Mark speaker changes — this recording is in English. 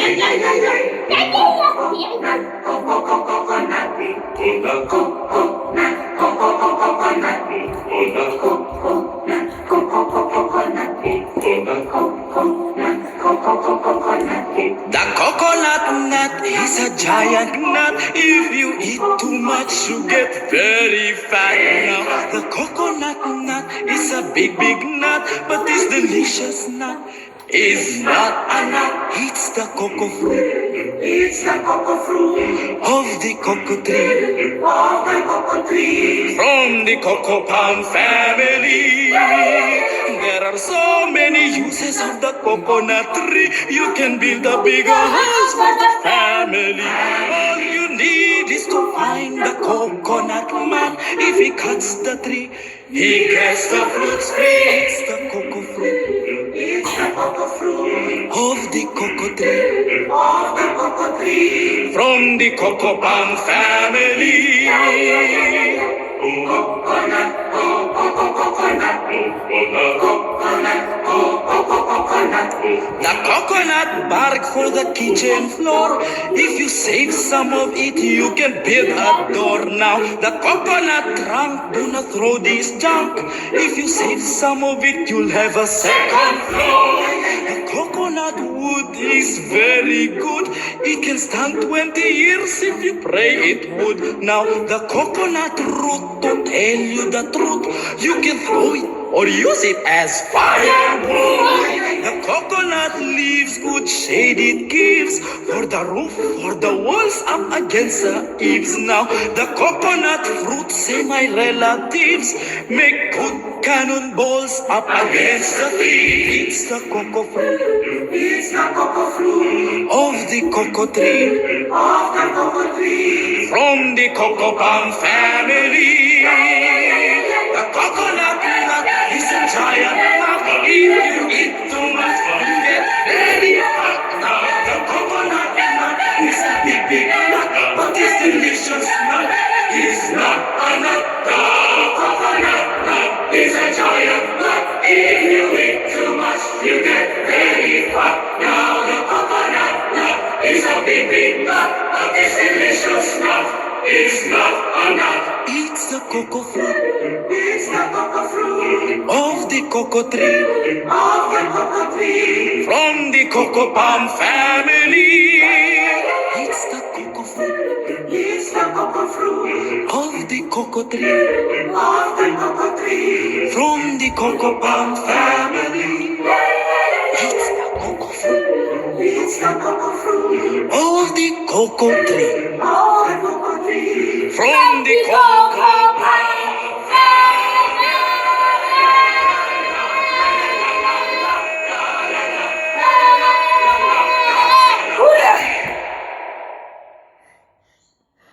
Speaker 1: The coconut nut is a giant nut. If you eat too much, you get very fat. Now, the coconut nut is a big, big nut, but this delicious nut is not a nut. It's the cocoa fruit. It's the cocoa fruit of the cocoa tree. Of the cocoa tree. From the cocoa palm family. There are so many uses of the coconut tree. You can build a bigger house for the family. All you need is to find the coconut man. If he cuts the tree, he gets the fruits free. It's the cocoa fruit. It's the cocoa fruit of the cocoa tree. Of the cocoa tree. From the cocoa palm family. Coconut, coconut, the coconut bark for the kitchen floor. If you save some of it, you can build a door. Now the coconut trunk, do not throw this junk. If you save some of it, you'll have a second floor. The coconut wood is very good. It can stand 20 years if you pray it would. Now the coconut root, to tell you the truth, you can throw it or use it as firewood. The coconut leaves good shade it gives for the roof, for the walls, up against the eaves. Now the coconut fruit, say my relatives, make good cannonballs up against the tree. It's the cocoa fruit. It's the cocoa fruit of the cocoa tree. Of the cocoa tree. From the cocoa palm family. The coconut nut is a giant nut. If you eat too much, you get very fat. Now the coconut nut is a big, big nut, but this delicious nut is not a nut. The coconut nut is a giant nut. If you eat too much, you get very fat. Now the coconut nut is a big, big nut, but this delicious nut is not a nut. It's the cocoa fruit. It's the cocoa fruit of the cocoa tree. Of the cocoa tree. From the cocoa palm family. It's the cocoa fruit. It's the cocoa fruit of the cocoa tree. Of the cocoa tree. From the cocoa palm family. It's the cocoa fruit. It's the cocoa fruit of the cocoa tree. Of the cocoa tree. From the cocoa